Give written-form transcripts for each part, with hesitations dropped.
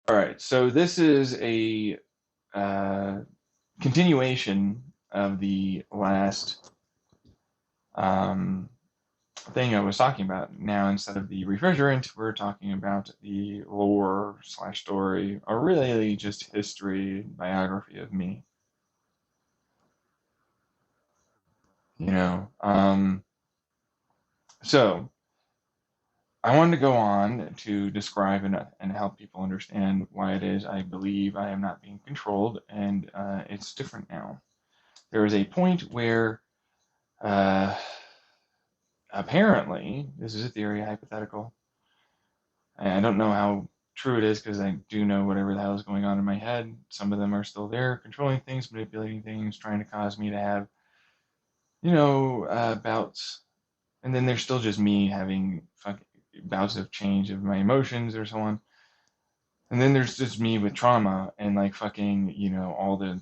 All right, so this is a uh, continuation of the last um, thing I was talking about. Now, instead of the refrigerant, we're talking about the lore slash story, or really just history, biography of me. You know, so I wanted to go on to describe and help people understand why it is I believe I am not being controlled, and it's different now. There is a point where uh, apparently, this is a theory, hypothetical. I don't know how true it is because I do know whatever the hell is going on in my head. Some of them are still there, controlling things, manipulating things, trying to cause me to have, bouts. And then there's still just me having bouts of change of my emotions or so on. And then there's just me with trauma and like fucking, all the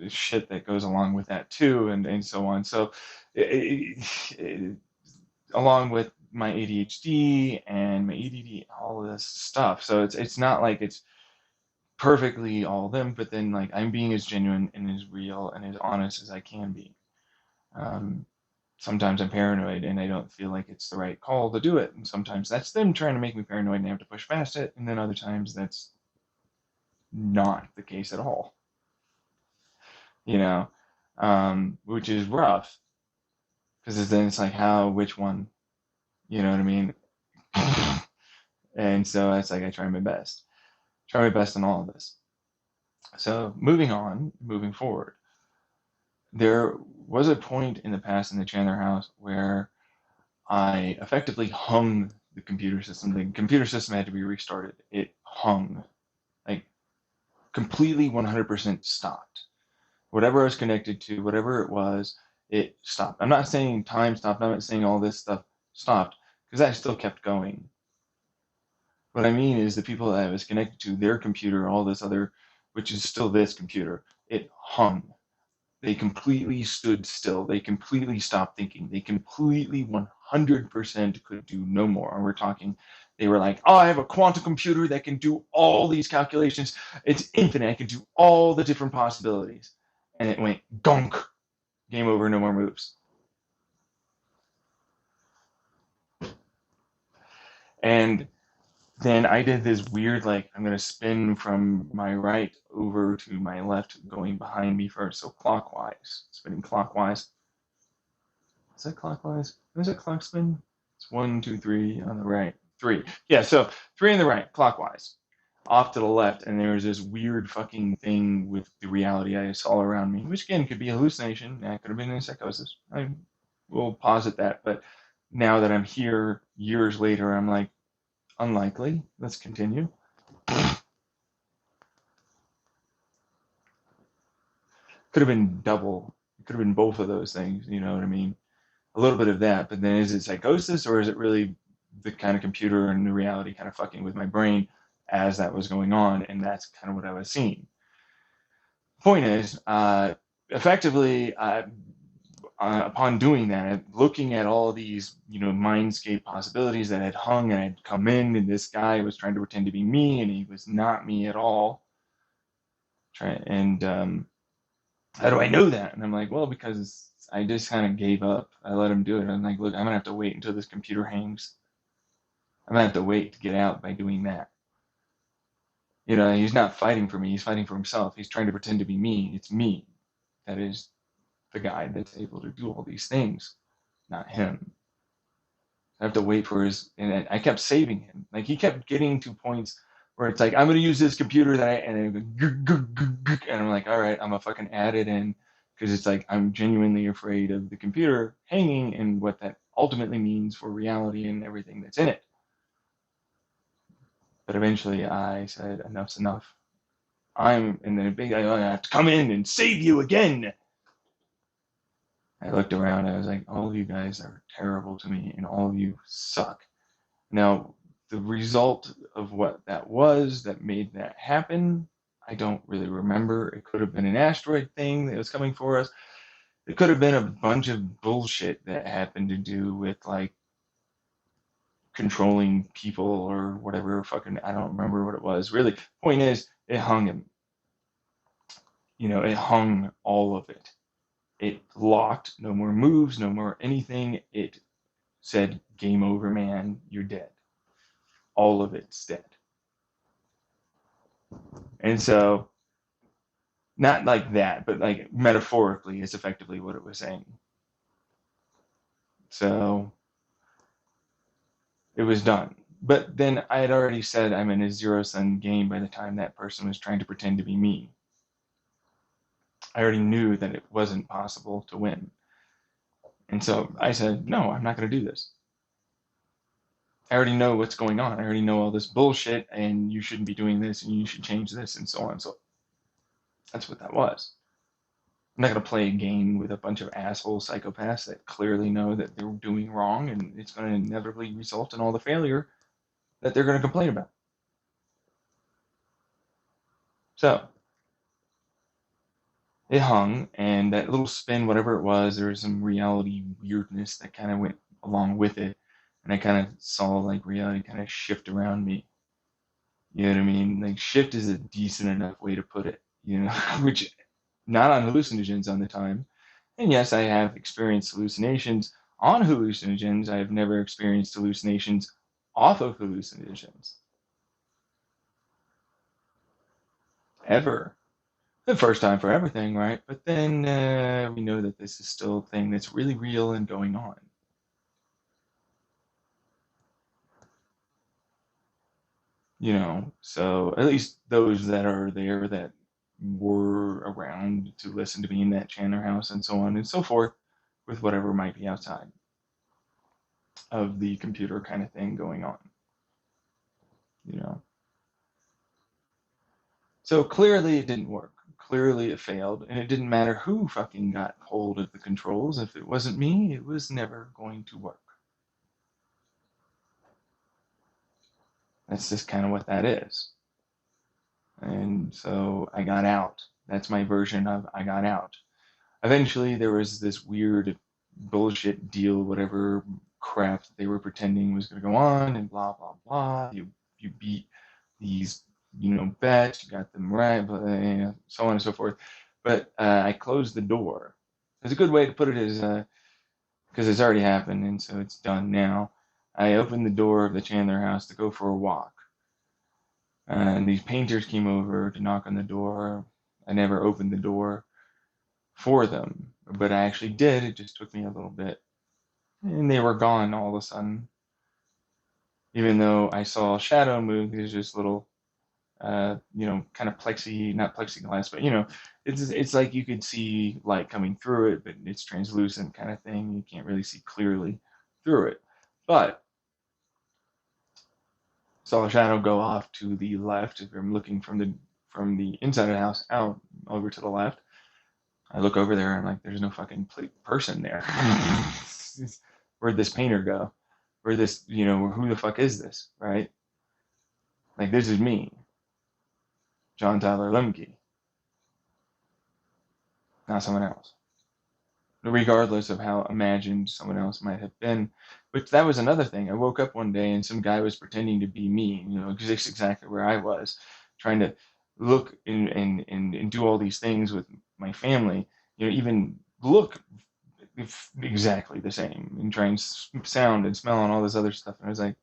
shit that goes along with that too, and so on. So, it, it, along with my ADHD and my EDD, all of this stuff. So it's not like it's perfectly all of them, but then like I'm being as genuine and as real and as honest as I can be. Um, Sometimes I'm paranoid and I don't feel like it's the right call to do it, and sometimes that's them trying to make me paranoid and I have to push past it, and then other times that's not the case at all. You know, which is rough because then it's like which one, you know what I mean? And so it's like I try my best in all of this. So moving forward, there was a point in the past in the Chandler house where I effectively hung the computer system. The computer system had to be restarted. It hung, like completely 100% stopped. Whatever I was connected to, whatever it was, it stopped. I'm not saying time stopped. I'm not saying all this stuff stopped because that still kept going. What I mean is the people that I was connected to, their computer, all this other, which is still this computer, it hung. They completely stood still. They completely stopped thinking. They completely 100% could do no more. And we're talking, they were like, oh, I have a quantum computer that can do all these calculations. It's infinite. I can do all the different possibilities. And it went gunk. Game over. No more moves. And then I did this weird, like, I'm going to spin from my right over to my left, going behind me first. So clockwise, spinning clockwise. Is that clockwise? Is it clock spin? It's one, two, three on the right. Three. Yeah, so three on the right, clockwise. Off to the left, and there was this weird fucking thing with the reality I saw around me, which again could be a hallucination. That could have been a psychosis. I will posit that, but now that I'm here years later, I'm like, unlikely. Let's continue. Could have been double. It could have been both of those things. You know what I mean? A little bit of that, but then is it psychosis or is it really the kind of computer and the reality kind of fucking with my brain as that was going on? And that's kind of what I was seeing. Point is, effectively, upon doing that, looking at all these, mindscape possibilities that had hung and had come in, and this guy was trying to pretend to be me, and he was not me at all. And how do I know that? And I'm like, well, because I just kind of gave up. I let him do it. I'm like, look, I'm gonna have to wait until this computer hangs. I'm gonna have to wait to get out by doing that. He's not fighting for me. He's fighting for himself. He's trying to pretend to be me. It's me that is the guy that's able to do all these things, not him. I have to wait for his, and I kept saving him. Like he kept getting to points where it's like, I'm gonna use this computer that and I'm like, all right, I'm gonna fucking add it in because it's like I'm genuinely afraid of the computer hanging and what that ultimately means for reality and everything that's in it. But eventually, I said, enough's enough. I'm in the big. I have to come in and save you again. I looked around. I was like, all of you guys are terrible to me, and all of you suck. Now, the result of what that was that made that happen, I don't really remember. It could have been an asteroid thing that was coming for us. It could have been a bunch of bullshit that happened to do with like controlling people or whatever. Fucking, I don't remember what it was. Really, point is, it hung him. It hung all of it. It locked, no more moves, no more anything. It said, game over, man, you're dead. All of it's dead. And so, not like that, but like metaphorically, is effectively what it was saying. So, it was done. But then I had already said I'm in a zero-sum game by the time that person was trying to pretend to be me. I already knew that it wasn't possible to win. And so I said, no, I'm not going to do this. I already know what's going on. I already know all this bullshit, and you shouldn't be doing this, and you should change this, and so on. So that's what that was. I'm not going to play a game with a bunch of asshole psychopaths that clearly know that they're doing wrong, and it's going to inevitably result in all the failure that they're going to complain about. So it hung, and that little spin, whatever it was, there was some reality weirdness that kind of went along with it. And I kind of saw like reality kind of shift around me. You know what I mean? Like shift is a decent enough way to put it, which not on hallucinogens on the time. And yes, I have experienced hallucinations on hallucinogens. I have never experienced hallucinations off of hallucinogens. Ever. The first time for everything, right? But then we know that this is still a thing that's really real and going on. So at least those that are there that were around to listen to me in that Chandler house and so on and so forth with whatever might be outside of the computer kind of thing going on, you know. So clearly it didn't work. Clearly it failed, and it didn't matter who fucking got hold of the controls. If it wasn't me, it was never going to work. That's just kind of what that is. And so I got out. That's my version of I got out. Eventually, there was this weird bullshit deal, whatever crap that they were pretending was going to go on, and blah blah blah. You beat these bets, you got them right, so on and so forth. But I closed the door. There's a good way to put it is because it's already happened, and so it's done now. I opened the door of the Chandler house to go for a walk. And these painters came over to knock on the door. I never opened the door for them, but I actually did. It just took me a little bit. And they were gone all of a sudden. Even though I saw a shadow move, there's just little, kind of not plexiglass, but it's like you could see light coming through it, but it's translucent kind of thing. You can't really see clearly through it. But saw a shadow go off to the left. If I'm looking from the inside of the house out over to the left, I look over there and I'm like, there's no fucking person there. Where'd this painter go? Where this, who the fuck is this, right? Like, this is me, John Tyler Lemke, not someone else. Regardless of how imagined someone else might have been. But that was another thing. I woke up one day and some guy was pretending to be me, just exactly where I was, trying to look and do all these things with my family, even look exactly the same and try and sound and smell and all this other stuff. And I was like,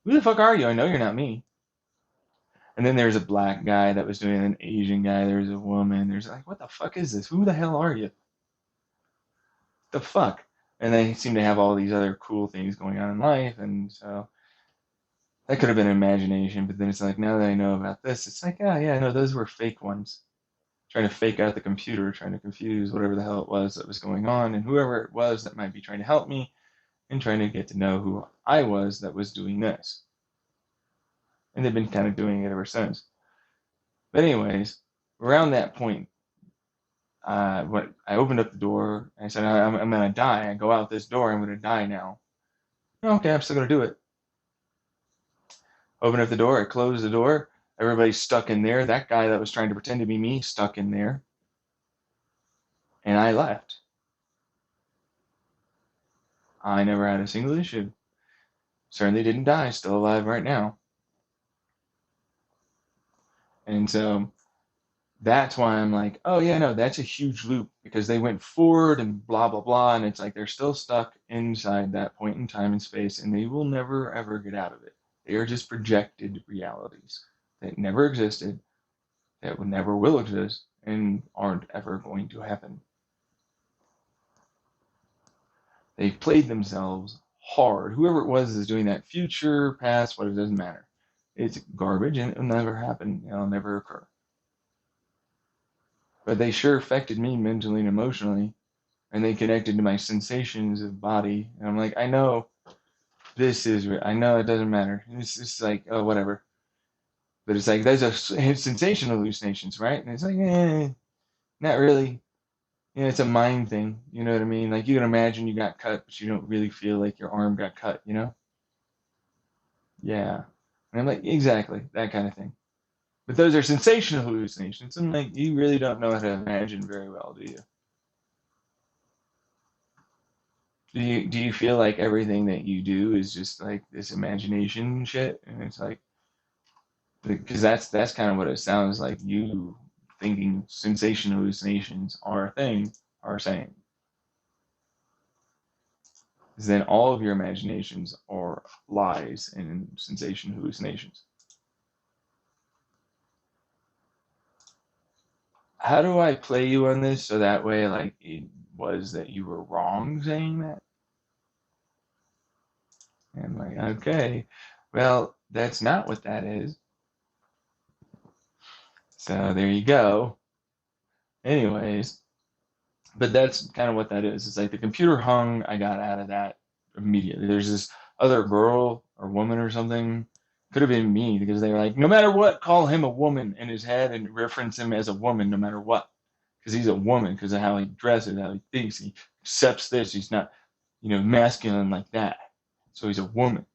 who the fuck are you? I know you're not me. And then there's a black guy that was doing it, an Asian guy, there's a woman, there's like, what the fuck is this? Who the hell are you? The fuck? And they seem to have all these other cool things going on in life, and so that could have been imagination, but then it's like, now that I know about this, it's like, oh yeah, no, those were fake ones. Trying to fake out the computer, trying to confuse whatever the hell it was that was going on, and whoever it was that might be trying to help me, and trying to get to know who I was that was doing this. And they've been kind of doing it ever since. But anyways, around that point, when I opened up the door, and I said, I'm going to die. I go out this door, I'm going to die now. Okay, I'm still going to do it. Open up the door, I close the door. Everybody's stuck in there. That guy that was trying to pretend to be me, stuck in there. And I left. I never had a single issue. Certainly didn't die, still alive right now. And so that's why I'm like, oh yeah, no, that's a huge loop because they went forward and blah blah blah, and it's like they're still stuck inside that point in time and space, and they will never ever get out of it. They are just projected realities that never existed, that never will exist, and aren't ever going to happen. They've played themselves hard. Whoever it was is doing that, future, past, what, it doesn't matter. It's garbage and it'll never happen. It'll never occur. But they sure affected me mentally and emotionally, and they connected to my sensations of body. And I'm like, I know this is, I know it doesn't matter. It's just like, oh, whatever. But it's like, those are sensation hallucinations, right? And it's like, not really. Yeah, it's a mind thing. You know what I mean? Like, you can imagine you got cut, but you don't really feel like your arm got cut, you know? Yeah. And I'm like, exactly, that kind of thing. But those are sensational hallucinations. I'm like, you really don't know how to imagine very well, do you? Do you feel like everything that you do is just like this imagination shit? And it's like, because that's kind of what it sounds like. You thinking sensation hallucinations are a thing, are saying. Is then all of your imaginations are lies and sensation hallucinations. How do I play you on this so that way, like, it was that you were wrong saying that? And I'm like, okay, well, that's not what that is. So there you go. Anyways, but that's kind of what that is. It's like the computer hung, I got out of that immediately. There's this other girl or woman or something, could have been me, because they were like, no matter what, call him a woman in his head and reference him as a woman no matter what. Because he's a woman, because of how he dresses, how he thinks, he accepts this. He's not, masculine like that. So he's a woman.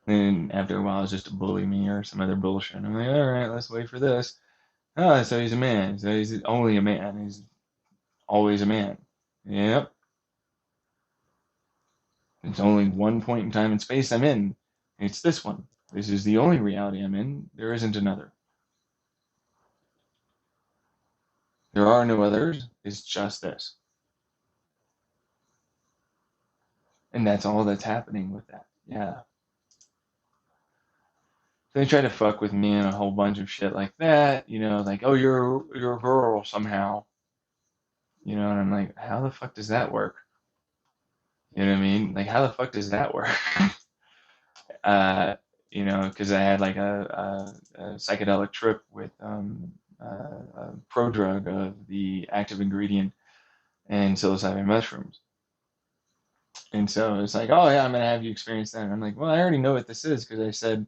And after a while, it's just to bully me or some other bullshit. I'm like, all right, let's wait for this. Oh, so he's a man. So he's only a man. He's always a man. Yep. It's only one point in time and space I'm in. It's this one. This is the only reality I'm in. There isn't another. There are no others. It's just this. And that's all that's happening with that. Yeah. So they try to fuck with me and a whole bunch of shit like that. Like, oh, you're a girl somehow. And I'm like, how the fuck does that work? You know what I mean? Like, how the fuck does that work? uh, because I had like a psychedelic trip with a prodrug of the active ingredient and psilocybin mushrooms. And so it's like, oh yeah, I'm gonna have you experience that. And I'm like, well, I already know what this is because I said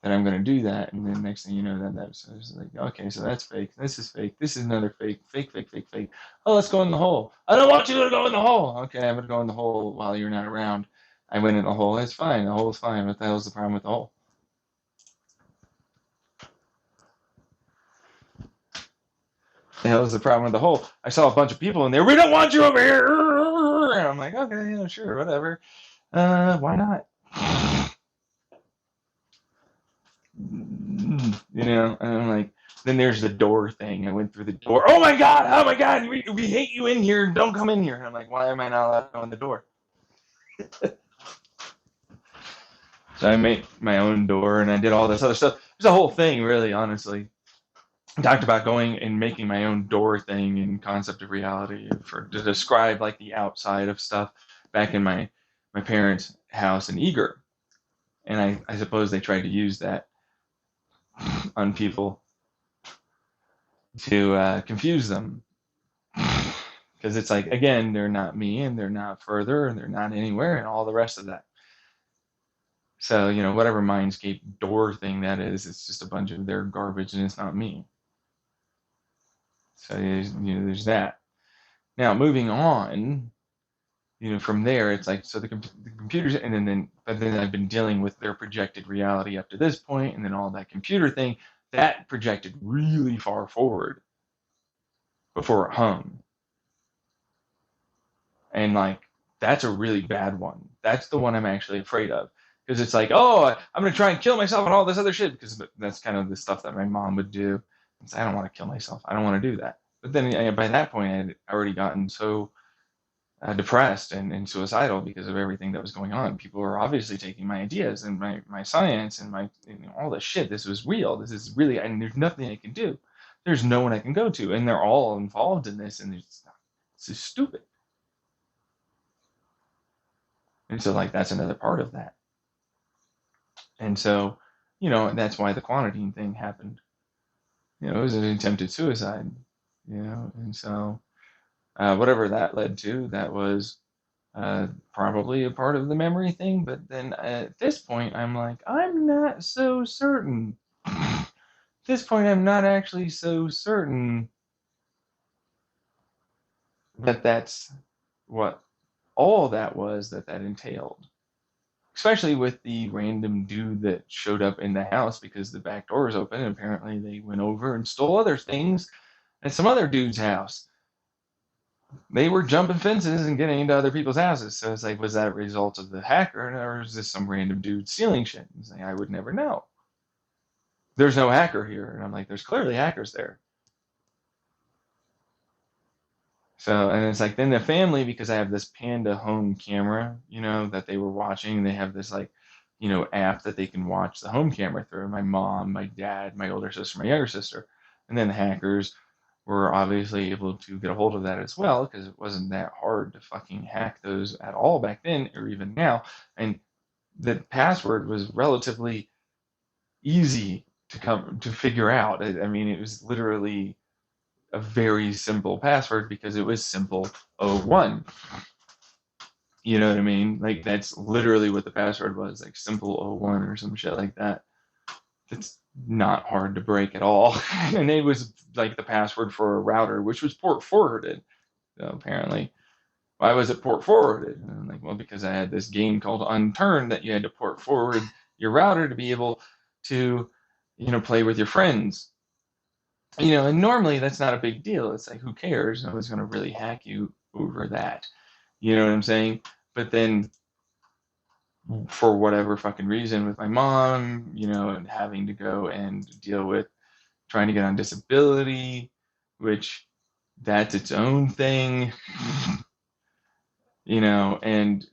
that I'm gonna do that. And then next thing you know, that's so it's like, okay, so that's fake. This is fake. This is another fake. Fake, fake, fake, fake. Oh, let's go in the hole. I don't want you to go in the hole. Okay, I'm gonna go in the hole while you're not around. I went in the hole. It's fine. The hole's fine. What the hell's the problem with the hole? The hell is the problem with the hole? I saw a bunch of people in there. We don't want you over here. And I'm like, okay, yeah, sure, whatever. Why not? And I'm like, then there's the door thing. I went through the door. Oh my God, we hate you in here. Don't come in here. And I'm like, why am I not allowed to go in the door? So I made my own door and I did all this other stuff. There's a whole thing, really, honestly. I talked about going and making my own door thing in concept of reality to describe like the outside of stuff back in my parents' house in Eager. And I suppose they tried to use that on people to confuse them. Because it's like, again, they're not me and they're not further and they're not anywhere and all the rest of that. So, whatever Mindscape door thing that is, it's just a bunch of their garbage and it's not me. So, there's that. Now, moving on, from there, it's like, so the computers, and but then I've been dealing with their projected reality up to this point, and then all that computer thing, that projected really far forward before it hung. And like, That's a really bad one. That's the one I'm actually afraid of. Because it's like, oh, I'm going to try and kill myself and all this other shit. Because that's kind of the stuff that my mom would do. It's, I don't want to kill myself. I don't want to do that. But then by that point, I had already gotten so depressed and suicidal because of everything that was going on. People were obviously taking my ideas and my science and my all this shit. This was real. This is really, and there's nothing I can do. There's no one I can go to, and they're all involved in this, and it's just stupid. And so, like, that's another part of that. And so, that's why the clonidine thing happened. It was an attempted suicide. And so whatever that led to, that was probably a part of the memory thing. But then at this point, I'm like, I'm not so certain. At this point, I'm not actually so certain that that's what all that was that entailed. Especially with the random dude that showed up in the house because the back door was open, and apparently they went over and stole other things at some other dude's house. They were jumping fences and getting into other people's houses. So it's like, was that a result of the hacker, or is this some random dude stealing shit? It's like, I would never know. There's no hacker here. And I'm like, there's clearly hackers there. So, and it's like, then the family, because I have this Panda home camera, that they were watching, they have this like, app that they can watch the home camera through. My mom, my dad, my older sister, my younger sister, and then the hackers were obviously able to get a hold of that as well, because it wasn't that hard to fucking hack those at all back then or even now. And the password was relatively easy to figure out. I mean, it was literally a very simple password because it was simple 01. You know what I mean? Like, that's literally what the password was, like simple 01 or some shit like that. It's not hard to break at all. And it was like the password for a router, which was port forwarded. So apparently, why was it port forwarded? And I'm like, well, because I had this game called Unturned that you had to port forward your router to be able to, play with your friends. And normally that's not a big deal. It's like, who cares? No one's going to really hack you over that. You know what I'm saying? But then, for whatever fucking reason, with my mom, and having to go and deal with trying to get on disability, which that's its own thing, and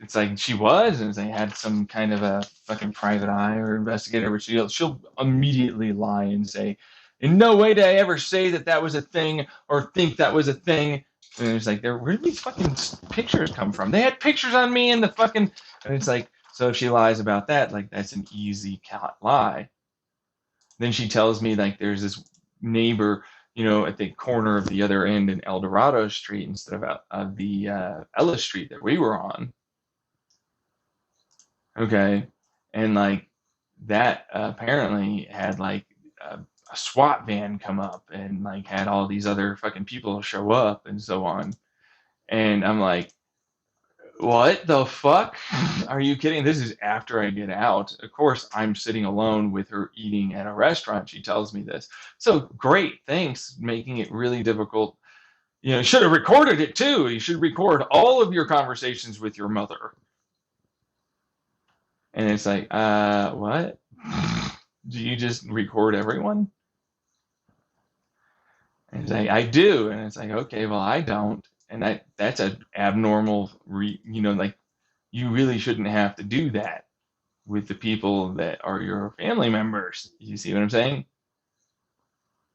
it's like she was, and they had some kind of a fucking private eye or investigator, which she'll immediately lie and say, in no way did I ever say that was a thing or think that was a thing. And it's like, where did these fucking pictures come from? They had pictures on me in the fucking, and it's like, so if she lies about that, like, that's an easy lie. Then she tells me, like, there's this neighbor, at the corner of the other end in El Dorado Street instead of the Ellis Street that we were on. Okay. And like, that apparently had like a SWAT van come up and like had all these other fucking people show up and so on. And I'm like, what the fuck? Are you kidding? This is after I get out. Of course, I'm sitting alone with her eating at a restaurant. She tells me this. So great, thanks, making it really difficult. You should have recorded it too. You should record all of your conversations with your mother. And it's like, what? Do you just record everyone? And it's like, I do. And it's like, okay, well, I don't. And that's an abnormal, like, you really shouldn't have to do that with the people that are your family members. You see what I'm saying?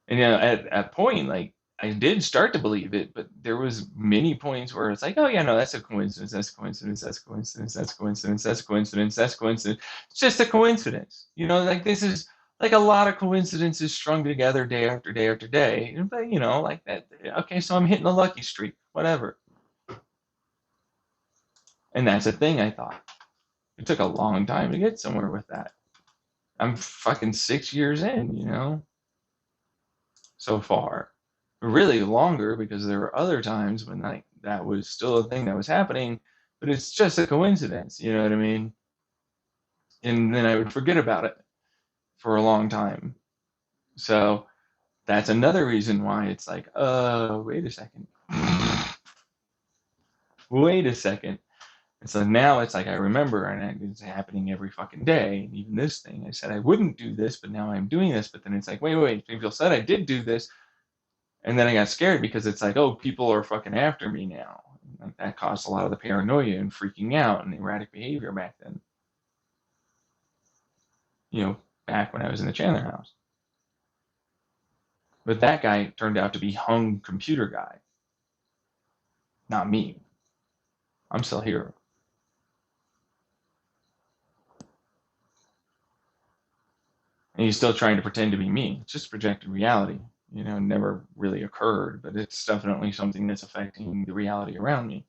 And, at a point, like, I did start to believe it, but there was many points where it's like, oh yeah, no, that's a coincidence, that's a coincidence, that's a coincidence, that's a coincidence, that's a coincidence, that's a coincidence. It's just a coincidence. Like, this is like a lot of coincidences strung together day after day after day. But, like that, okay, so I'm hitting a lucky streak, whatever. And that's a thing, I thought. It took a long time to get somewhere with that. I'm fucking 6 years in, so far. Really longer, because there were other times when like that was still a thing that was happening, but it's just a coincidence, you know what I mean? And then I would forget about it for a long time. So that's another reason why it's like, wait a second. wait a second. And so now it's like I remember, and it's happening every fucking day. And even this thing, I said I wouldn't do this, but now I'm doing this. But then it's like, wait, people said I did do this, and then I got scared because it's like, oh, people are fucking after me now. Like that caused a lot of the paranoia and freaking out and erratic behavior back then. You know, back when I was in the Chandler house. But that guy turned out to be hung computer guy, not me. I'm still here. And he's still trying to pretend to be me. It's just projected reality. You know, never really occurred, but it's definitely something that's affecting the reality around me.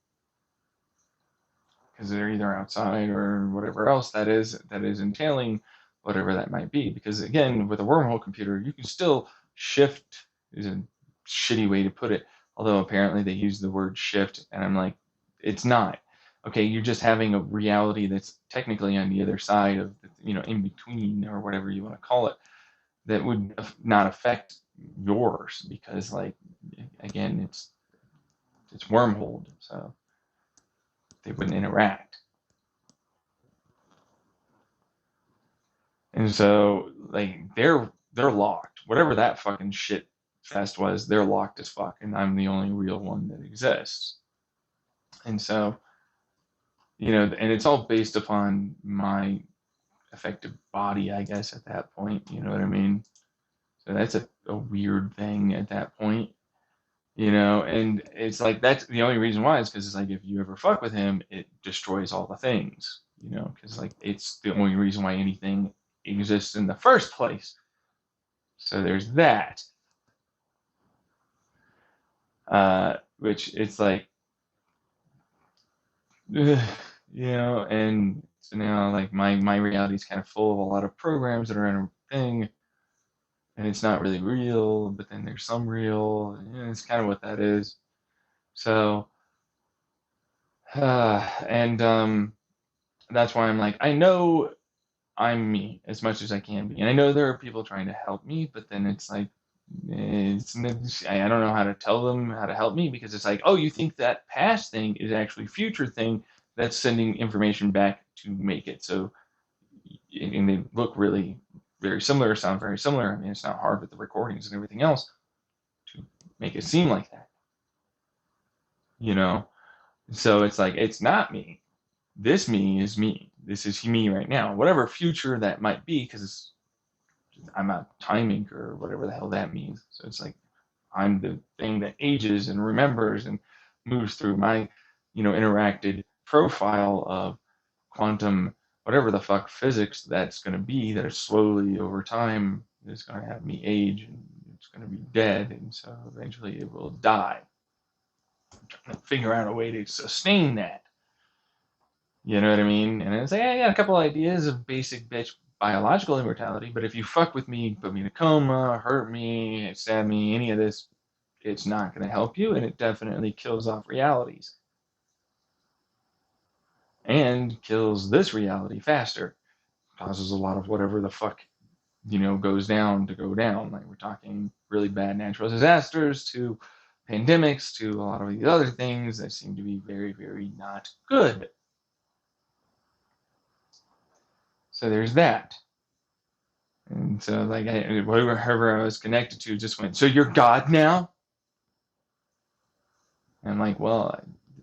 Because they're either outside or whatever else that is entailing whatever that might be. Because again, with a wormhole computer, you can still shift, is a shitty way to put it. Although apparently they use the word shift, and I'm like, it's not. Okay, you're just having a reality that's technically on the other side of, in between or whatever you want to call it, that would not affect yours because, like, again, it's wormholed, so they wouldn't interact. And so, like, they're locked. Whatever that fucking shit fest was, they're locked as fuck, and I'm the only real one that exists. And so, and it's all based upon my affected body, I guess, at that point. You know what I mean? So that's a weird thing at that point. And it's like that's the only reason why is because it's like if you ever fuck with him, it destroys all the things, because like it's the only reason why anything exists in the first place. So there's that. Which it's like, and so now like my reality is kind of full of a lot of programs that are in a thing, and it's not really real, but then there's some real, and it's kind of what that is. So, and that's why I'm like, I know I'm me as much as I can be, and I know there are people trying to help me, but then it's like, I don't know how to tell them how to help me because it's like, oh, you think that past thing is actually future thing that's sending information back to make it so, and they look really very similar, sound very similar. I mean, it's not hard with the recordings and everything else to make it seem like that, you know. So it's like it's not me. This me is me. This is me right now. Whatever future that might be, because I'm not timing or whatever the hell that means. So it's like I'm the thing that ages and remembers and moves through my, interacted profile of quantum, whatever the fuck physics that's going to be, that is slowly over time is going to have me age and it's going to be dead. And so eventually it will die. I'm trying to figure out a way to sustain that. You know what I mean? And it's like, I got a couple ideas of basic bitch biological immortality, but if you fuck with me, put me in a coma, hurt me, stab me, any of this, it's not going to help you, and it definitely kills off realities. And kills this reality faster. Causes a lot of whatever the fuck, goes down to go down. Like we're talking really bad natural disasters to pandemics to a lot of these other things that seem to be very, very not good. So there's that. And so, like, whoever I was connected to just went, so you're God now? And I'm like, well,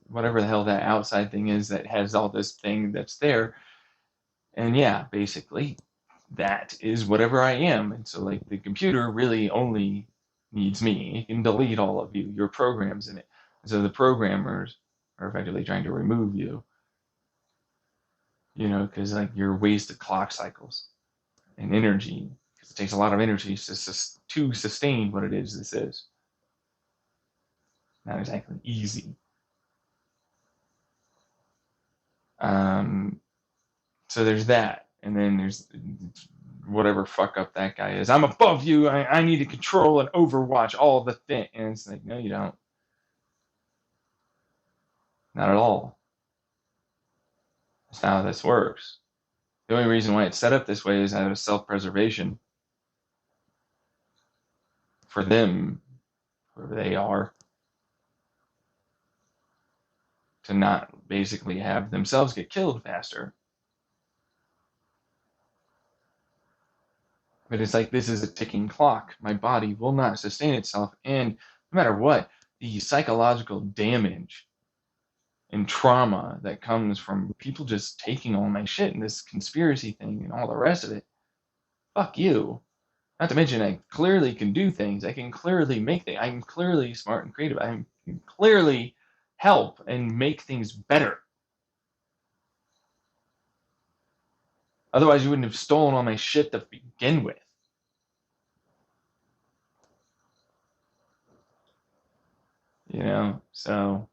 whatever the hell that outside thing is that has all this thing that's there. And yeah, basically, that is whatever I am. And so, like, the computer really only needs me. It can delete all of you, your programs in it. And so the programmers are effectively trying to remove you, because, like, you're wasted clock cycles and energy. Because it takes a lot of energy to sustain what it is this is. Not exactly easy. So there's that. And then there's whatever fuck up that guy is. I'm above you. I need to control and overwatch all the things. And it's like, no, you don't. Not at all. That's not how this works. The only reason why it's set up this way is out of self-preservation for them, whoever they are, to not basically have themselves get killed faster. But it's like this is a ticking clock. My body will not sustain itself, and no matter what, the psychological damage and trauma that comes from people just taking all my shit and this conspiracy thing and all the rest of it, fuck you. Not to mention, I clearly can do things. I can clearly make things. I'm clearly smart and creative. I can clearly help and make things better. Otherwise, you wouldn't have stolen all my shit to begin with. You know, so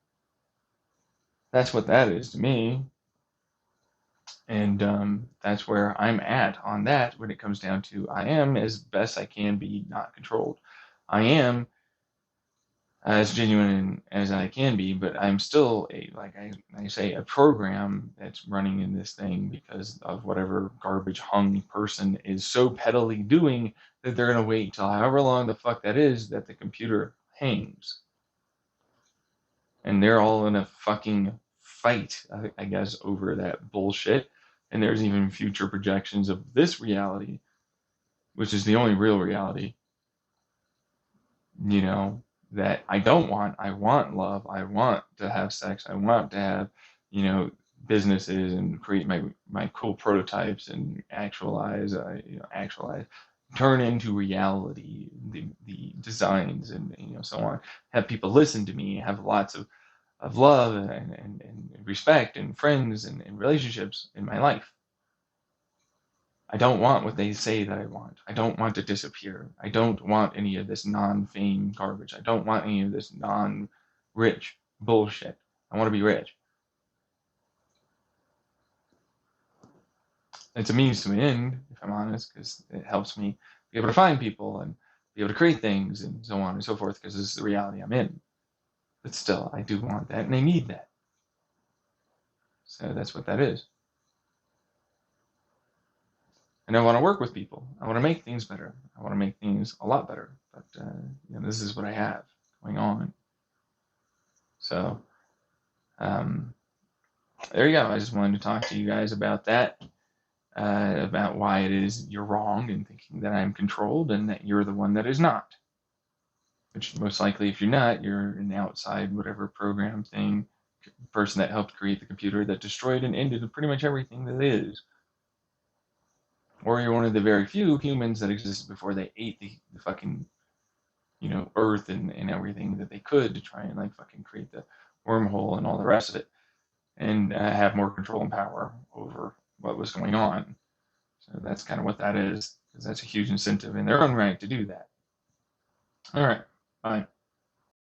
that's what that is to me. And that's where I'm at on that when it comes down to I am as best I can be not controlled. I am as genuine as I can be, but I'm still like I say, a program that's running in this thing because of whatever garbage hung person is so pettily doing that they're gonna wait till however long the fuck that is that the computer hangs. And they're all in a fucking fight, I guess, over that bullshit. And there's even future projections of this reality, which is the only real reality, you know, that I don't want. I want love. I want to have sex. I want to have, you know, businesses and create my cool prototypes and actualize, turn into reality the designs and so on. Have people listen to me. Have lots of love and respect and friends and relationships in my life. I don't want what they say that I want. I don't want to disappear. I don't want any of this non-fame garbage. I don't want any of this non-rich bullshit. I want to be rich. It's a means to an end, if I'm honest, because it helps me be able to find people and be able to create things and so on and so forth, because this is the reality I'm in. But still, I do want that, and I need that. So that's what that is. And I want to work with people. I want to make things better. I want to make things a lot better. But this is what I have going on. So there you go. I just wanted to talk to you guys about that, about why it is you're wrong in thinking that I'm controlled and that you're the one that is not. Which most likely, if you're not, you're an outside whatever program thing, person that helped create the computer that destroyed and ended pretty much everything that is. Or you're one of the very few humans that existed before they ate the fucking, Earth and everything that they could to try and like fucking create the wormhole and all the rest of it, and have more control and power over what was going on. So that's kind of what that is, because that's a huge incentive in their own right to do that. All right, bye.